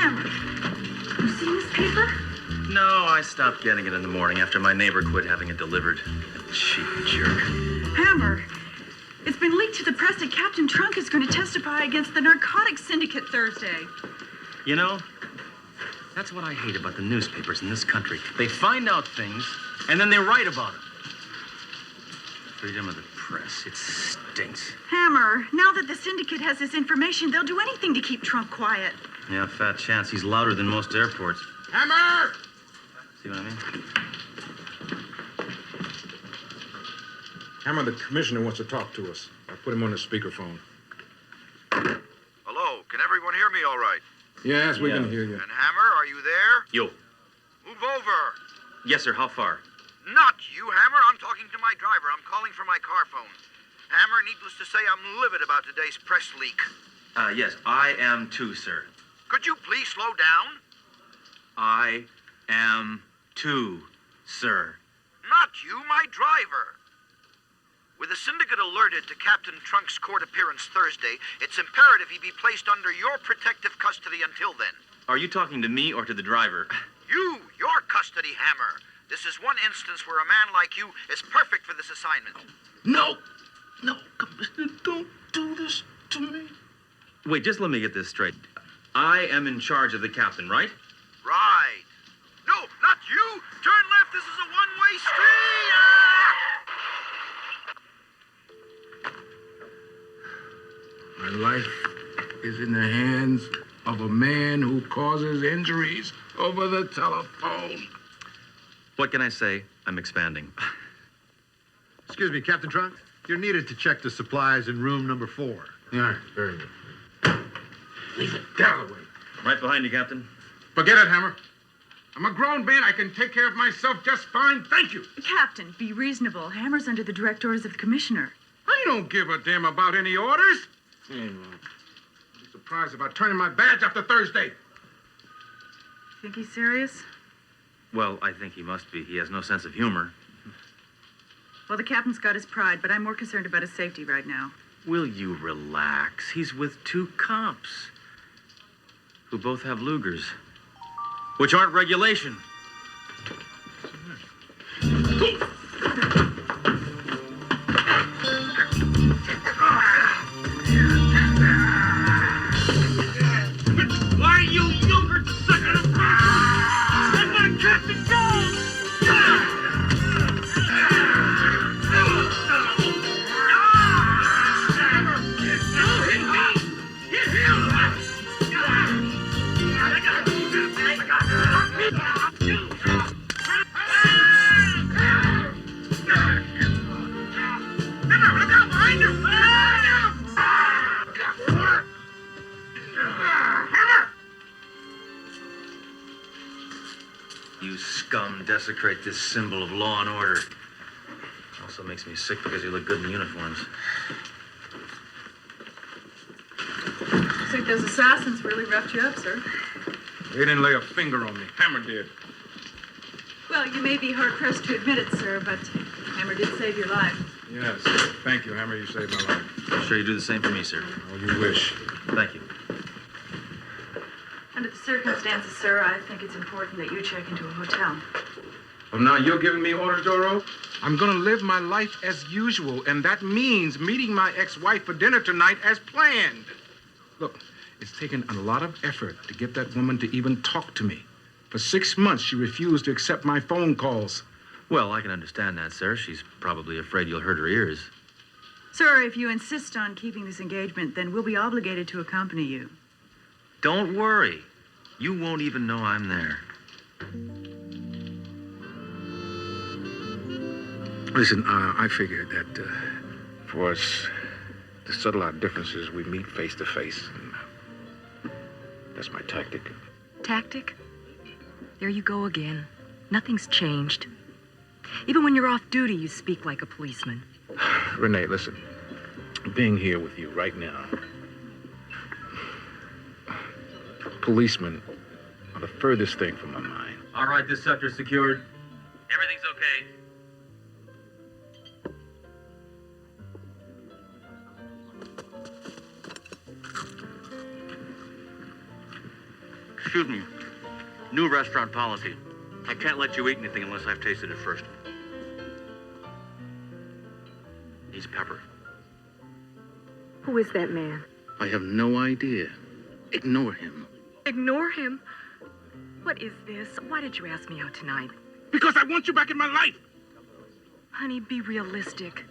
Hammer, you seen this paper? No, I stopped getting it in the morning after my neighbor quit having it delivered. Cheap jerk. Hammer, it's been leaked to the press that Captain Trunk is going to testify against the narcotics syndicate Thursday. You know, that's what I hate about the newspapers in this country. They find out things, and then they write about them. Freedom of the press, it stinks. Hammer, now that the syndicate has this information, they'll do anything to keep Trunk quiet. Yeah, fat chance. He's louder than most airports. Hammer! See what I mean? Hammer, the commissioner wants to talk to us. I put him on the speakerphone. Hello, can everyone hear me all right? Yes, we can hear you. And Hammer, are you there? Yo. Move over. Yes, sir. How far? Not you, Hammer. I'm talking to my driver. I'm calling from my car phone. Hammer, needless to say, I'm livid about today's press leak. Yes, I am too, sir. Could you please slow down? I am too, sir. Not you, my driver. With the syndicate alerted to Captain Trunk's court appearance Thursday, it's imperative he be placed under your protective custody until then. Are you talking to me or to the driver? Your custody, Hammer. This is one instance where a man like you is perfect for this assignment. No, Commissioner, don't do this to me. Wait, just let me get this straight. I am in charge of the captain, right? Right. No, not you. Turn left. This is a one-way street. My life is in the hands of a man who causes injuries over the telephone. What can I say? I'm expanding. Excuse me, Captain Trunk. You're needed to check the supplies in room number 4. Yeah, very good. Leave it Galloway. Right behind you, Captain. Forget it, Hammer. I'm a grown man. I can take care of myself just fine. Thank you. Captain, be reasonable. Hammer's under the direct orders of the commissioner. I don't give a damn about any orders. I'll be surprised if I turn in my badge after Thursday. Think he's serious? Well, I think he must be. He has no sense of humor. Well, the captain's got his pride, but I'm more concerned about his safety right now. Will you relax? He's with 2 cops who both have Lugers, which aren't regulation. Why, you yogurt sucker! Let my captain go! You scum desecrate this symbol of law and order. Also makes me sick because you look good in uniforms. Looks like those assassins really roughed you up, sir. They didn't lay a finger on me. Hammer did. Well, you may be hard-pressed to admit it, sir, but Hammer did save your life. Yes. Thank you, Hammer. You saved my life. I'm sure you do the same for me, sir. Oh, you wish. Thank you. Under the circumstances, sir, I think it's important that you check into a hotel. Well, now you're giving me orders, Doro? I'm going to live my life as usual, and that means meeting my ex-wife for dinner tonight as planned. Look, it's taken a lot of effort to get that woman to even talk to me. For 6 months, she refused to accept my phone calls. Well, I can understand that, sir. She's probably afraid you'll hurt her ears. Sir, if you insist on keeping this engagement, then we'll be obligated to accompany you. Don't worry. You won't even know I'm there. Listen, I figured that for us to settle our differences, we meet face to face. That's my tactic. Tactic? There you go again. Nothing's changed. Even when you're off duty, you speak like a policeman. Renee, listen. Being here with you right now, policemen are the furthest thing from my mind. All right, this sector's secured. Everything's okay. Excuse me. New restaurant policy. I can't let you eat anything unless I've tasted it first. He's Pepper. Who is that man? I have no idea. Ignore him. Ignore him? What is this? Why did you ask me out tonight? Because I want you back in my life. Honey, be realistic.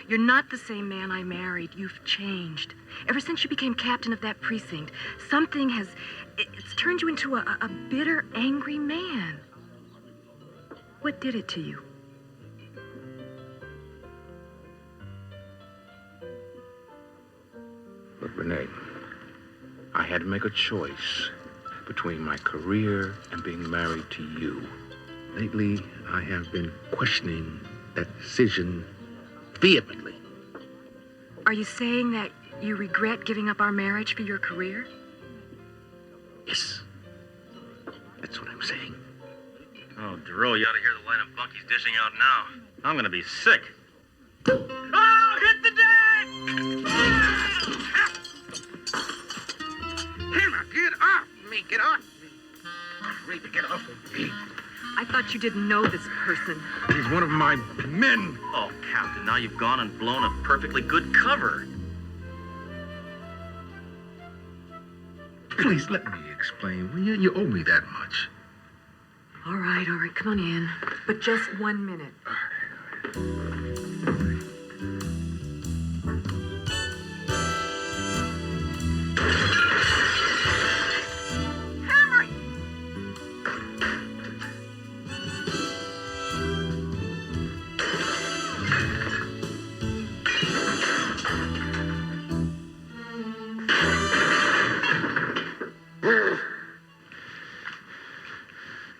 You're not the same man I married. You've changed. Ever since you became captain of that precinct, something has... It's turned you into a bitter, angry man. What did it to you? Look, Renee, I had to make a choice between my career and being married to you. Lately, I have been questioning that decision vehemently. Are you saying that you regret giving up our marriage for your career? Yes, that's what I'm saying. Oh, Duro, you ought to hear the line of bunkies dishing out now. I'm gonna be sick. Oh, hit the deck! Hammer, get off me! Get off me! Afraid to get off of me. I thought you didn't know this person. He's one of my men. Oh, Captain, now you've gone and blown a perfectly good cover. Please let me explain. Will you? You owe me that much. All right, come on in. But just 1 minute.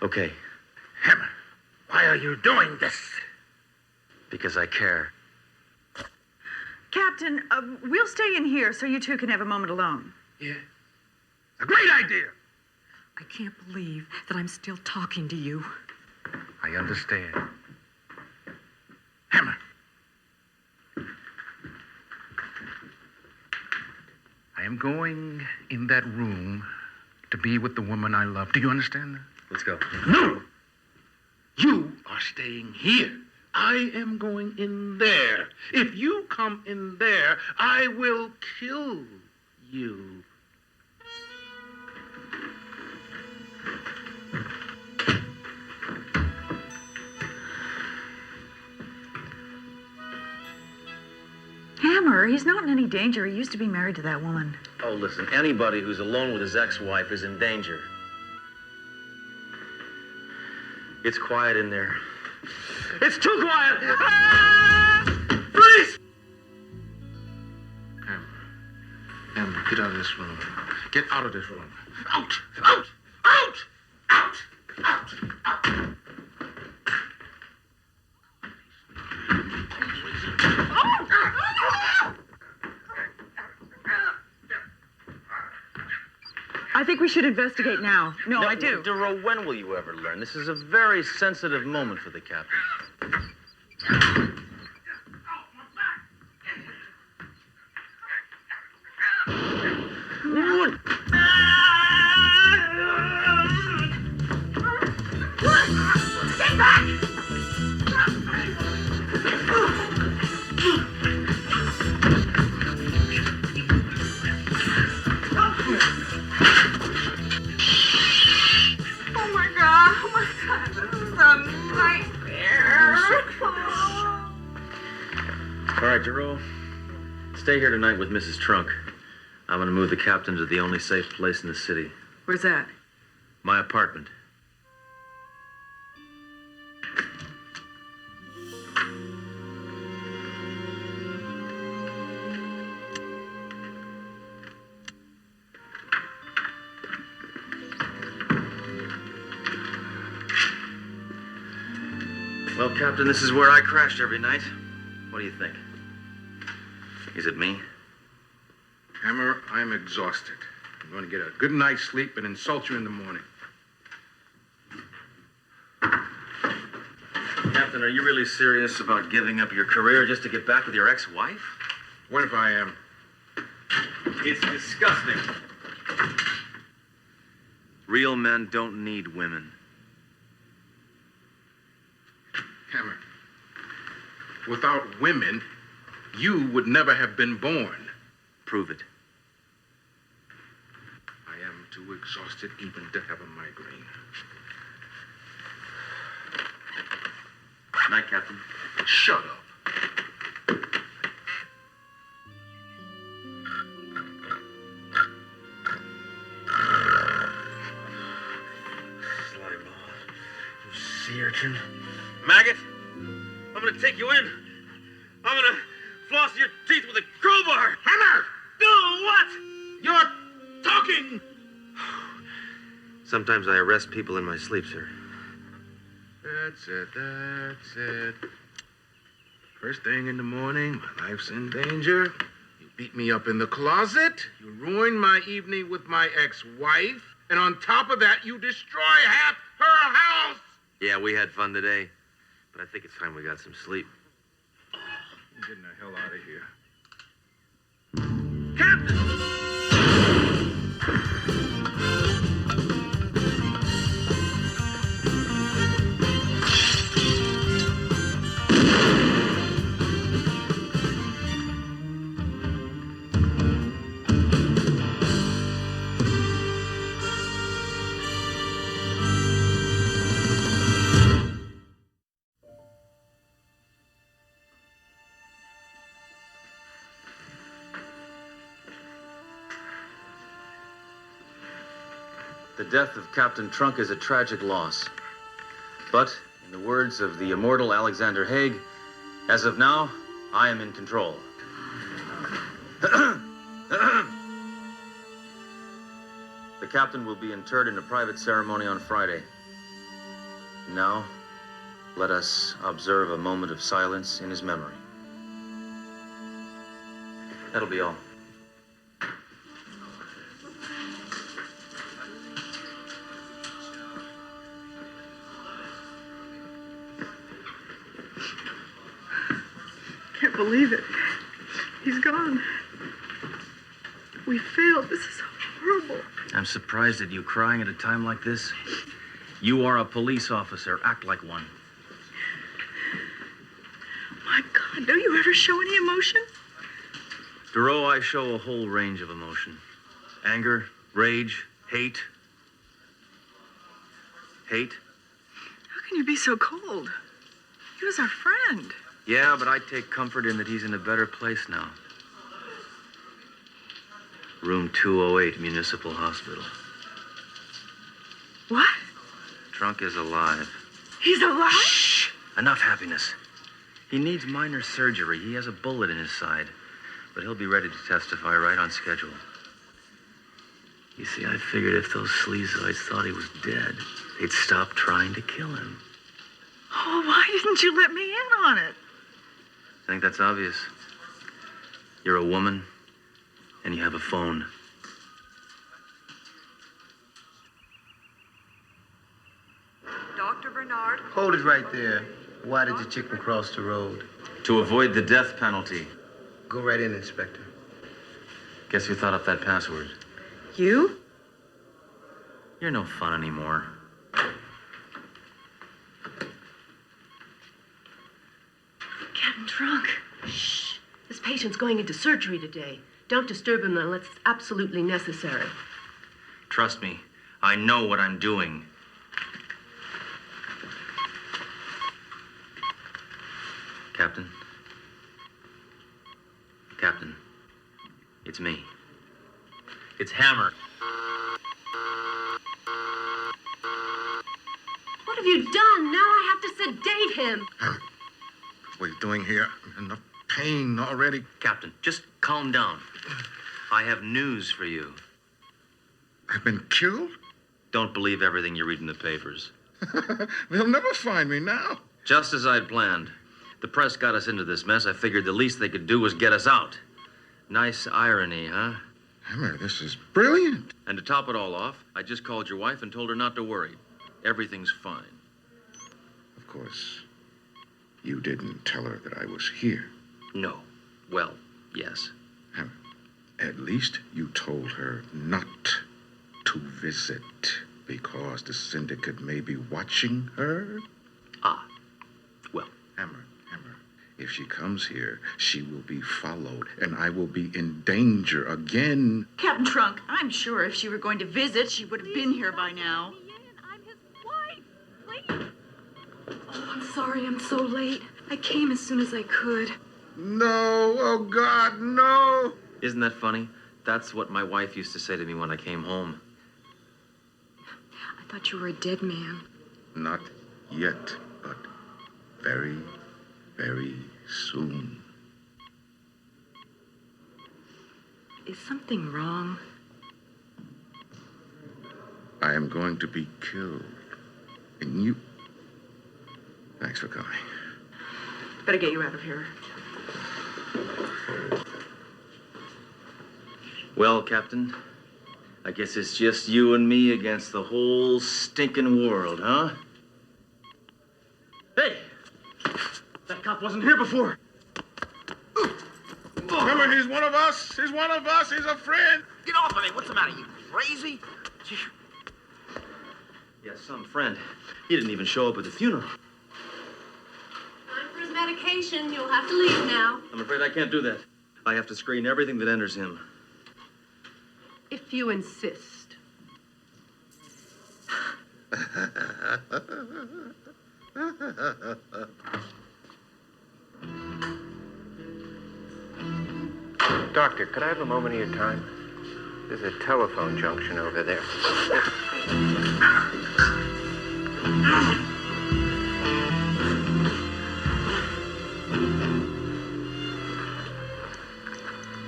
Okay, Hammer, why are you doing this? because I care. Captain, we'll stay in here so you two can have a moment alone. Yeah. A great idea. I can't believe that I'm still talking to you. I understand. Hammer. I am going in that room to be with the woman I love. Do you understand that? Let's go. No! You are staying here. I am going in there. If you come in there, I will kill you. Hammer, he's not in any danger. He used to be married to that woman. Oh, listen, anybody who's alone with his ex-wife is in danger. It's quiet in there. It's too quiet! Ah! Freeze! Hammer, get out of this room. Get out of this room. Out! Out! Out! Out! Out! Out! I think we should investigate now. No, I do. Duro, when will you ever learn? This is a very sensitive moment for the captain. Get back! All right, Duro. Stay here tonight with Mrs. Trunk. I'm going to move the captain to the only safe place in the city. Where's that? My apartment. Well, Captain, this is where I crashed every night. What do you think? Is it me? Hammer, I'm exhausted. I'm going to get a good night's sleep and insult you in the morning. Captain, are you really serious about giving up your career just to get back with your ex-wife? What if I am? It's disgusting. Real men don't need women. Hammer, without women, you would never have been born. Prove it. I am too exhausted even to have a migraine. Night, Captain. Shut up. Sea urchin. Maggot, I'm gonna take you in. I'm gonna floss your teeth with a crowbar. Hammer! No, what? You're talking! Sometimes I arrest people in my sleep, sir. That's it. First thing in the morning, my life's in danger. You beat me up in the closet. You ruined my evening with my ex-wife. And on top of that, you destroy half her house! Yeah, we had fun today, but I think it's time we got some sleep. I'm getting the hell out of here. The death of Captain Trunk is a tragic loss. But, in the words of the immortal Alexander Haig, as of now, I am in control. The captain will be interred in a private ceremony on Friday. Now, let us observe a moment of silence in his memory. That'll be all. Can't believe it. He's gone. We failed. This is horrible. I'm surprised at you crying at a time like this. You are a police officer. Act like one. My God, don't you ever show any emotion? Duro, I show a whole range of emotion. Anger, rage, hate. Hate? How can you be so cold? He was our friend. Yeah, but I take comfort in that he's in a better place now. Room 208, Municipal Hospital. What? Trunk is alive. He's alive? Shh! Enough happiness. He needs minor surgery. He has a bullet in his side. But he'll be ready to testify right on schedule. You see, I figured if those sleazoids thought he was dead, they'd stop trying to kill him. Oh, why didn't you let me in on it? I think that's obvious. You're a woman, and you have a phone. Dr. Bernard? Hold it right there. Why did the chicken cross the road? To avoid the death penalty. Go right in, Inspector. Guess who thought up that password? You? You're no fun anymore. Captain Trunk. Shh. This patient's going into surgery today. Don't disturb him unless it's absolutely necessary. Trust me, I know what I'm doing. Captain? Captain, it's me. It's Hammer. What have you done? Now I have to sedate him. What are you doing here? I'm in enough pain already. Captain, just calm down. I have news for you. I've been killed? Don't believe everything you read in the papers. They'll never find me now. Just as I'd planned. The press got us into this mess. I figured the least they could do was get us out. Nice irony, huh? Hammer, this is brilliant. And to top it all off, I just called your wife and told her not to worry. Everything's fine. Of course, you didn't tell her that I was here. No. Well, yes. Hammer, at least you told her not to visit because the syndicate may be watching her? Ah, well. Hammer. If she comes here, she will be followed, and I will be in danger again. Captain Trunk, I'm sure if she were going to visit, she would have been here by now. I'm his wife. Please. Oh, I'm sorry I'm so late. I came as soon as I could. No, oh God, no! Isn't that funny? That's what my wife used to say to me when I came home. I thought you were a dead man. Not yet, but very, very soon. Is something wrong? I am going to be killed. And you... Thanks for coming. Better get you out of here. Well, Captain, I guess it's just you and me against the whole stinking world, huh? Hey! That cop wasn't here before. Remember, he's one of us. He's one of us. He's a friend. Get off of me. What's the matter? You crazy? Yeah, some friend. He didn't even show up at the funeral. Time for his medication. You'll have to leave now. I'm afraid I can't do that. I have to screen everything that enters him. If you insist. Doctor, could I have a moment of your time? There's a telephone junction over there.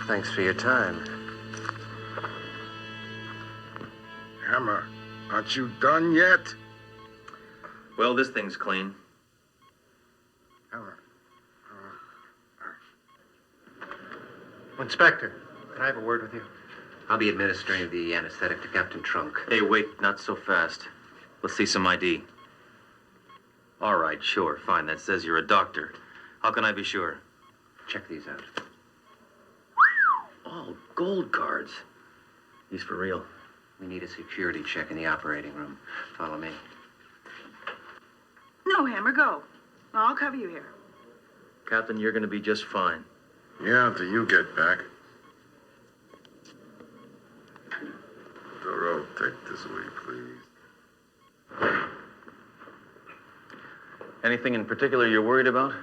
Thanks for your time. Hammer, aren't you done yet? Well, this thing's clean. Hammer. Inspector, can I have a word with you? I'll be administering the anesthetic to Captain Trunk. Hey, wait, not so fast. Let's see some ID. All right, sure, fine. That says you're a doctor. How can I be sure? Check these out. Oh, gold cards. He's for real. We need a security check in the operating room. Follow me. No, Hammer, go. I'll cover you here. Captain, you're gonna be just fine. Yeah, until you get back. Doro, take this away, please. Anything in particular you're worried about?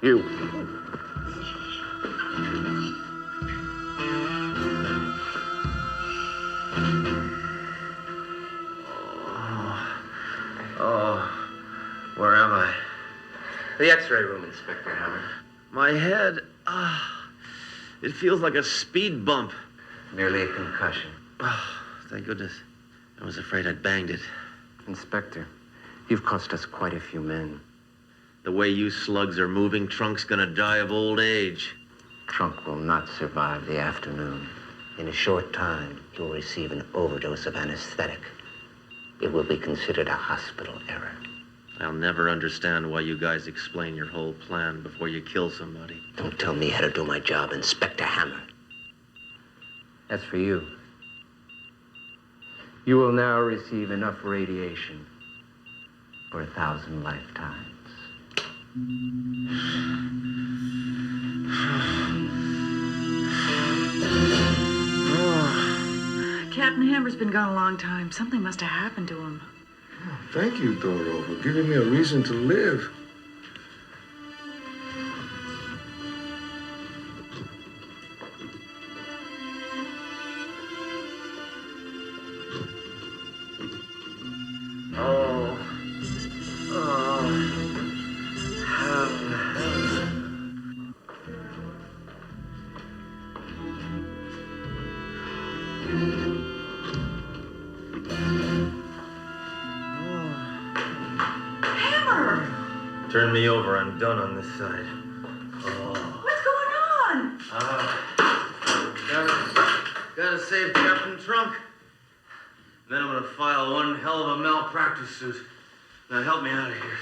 You. Oh, where am I? The X-ray room, Inspector Hammer. My head, it feels like a speed bump. Merely a concussion. Oh, thank goodness. I was afraid I'd banged it. Inspector, you've cost us quite a few men. The way you slugs are moving, Trunk's gonna die of old age. Trunk will not survive the afternoon. In a short time, he will receive an overdose of anesthetic. It will be considered a hospital error. I'll never understand why you guys explain your whole plan before you kill somebody. Don't tell me how to do my job, Inspector Hammer. As for you, you will now receive enough radiation for 1,000 lifetimes. Captain Hammer's been gone a long time. Something must have happened to him. Thank you, Doro, for giving me a reason to live. Turn me over. I'm done on this side. Oh. What's going on? Gotta save Captain Trunk. Then I'm gonna file one hell of a malpractice suit. Now help me out of here.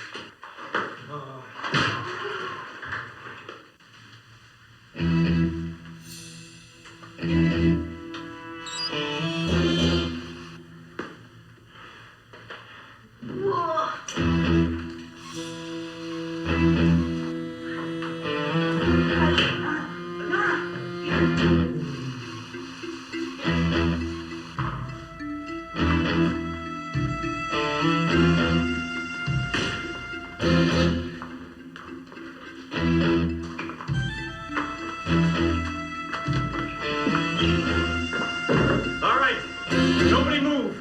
Oh. All right. Nobody move.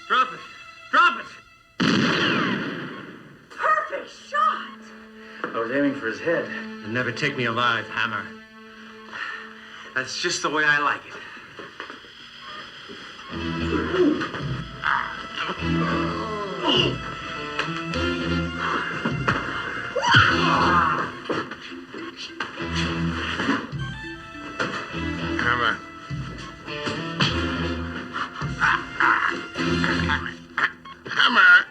Drop it. Drop it. Perfect shot! I was aiming for his head. You'll never take me alive, Hammer. That's just the way I like it. Hammer. Hammer.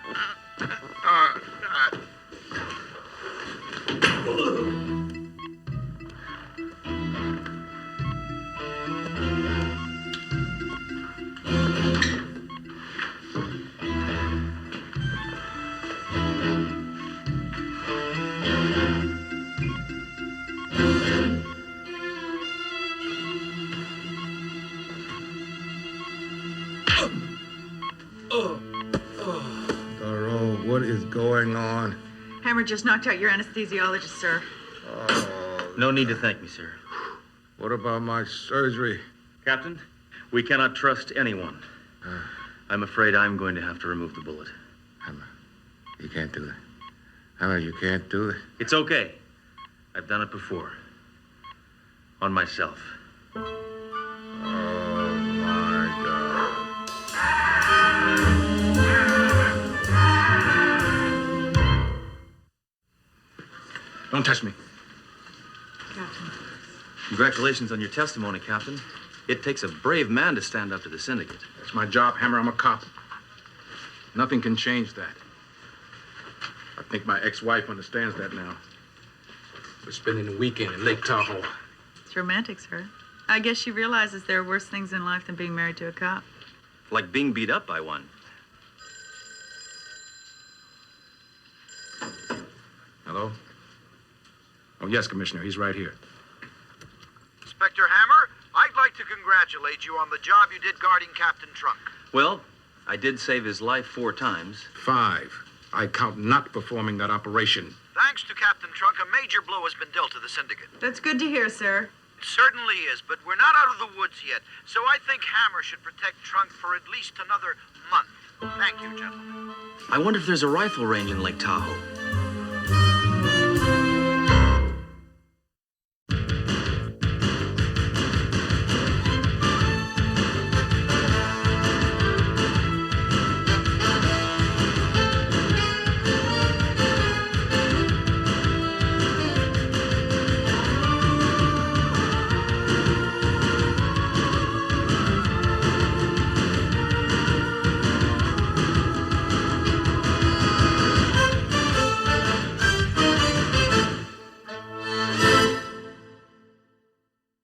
Doro, what is going on? Hammer just knocked out your anesthesiologist, sir. Oh, No need to thank me, sir. what about my surgery? Captain, we cannot trust anyone. I'm afraid I'm going to have to remove the bullet. Hammer, you can't do that. Hammer, you can't do it. It's okay. I've done it before. On myself. Oh, my God. Don't touch me. Captain. Congratulations on your testimony, Captain. It takes a brave man to stand up to the syndicate. It's my job, Hammer. I'm a cop. Nothing can change that. I think my ex-wife understands that now. We're spending the weekend in Lake Tahoe. It's romantic, sir. I guess she realizes there are worse things in life than being married to a cop. Like being beat up by one. Hello? Oh, yes, Commissioner. He's right here. Inspector Hammer, I'd like to congratulate you on the job you did guarding Captain Trunk. Well, I did save his life 4 times. 5. I count not performing that operation. Thanks to Captain Trunk, a major blow has been dealt to the syndicate. That's good to hear, sir. It certainly is, but we're not out of the woods yet, so I think Hammer should protect Trunk for at least another month. Thank you, gentlemen. I wonder if there's a rifle range in Lake Tahoe.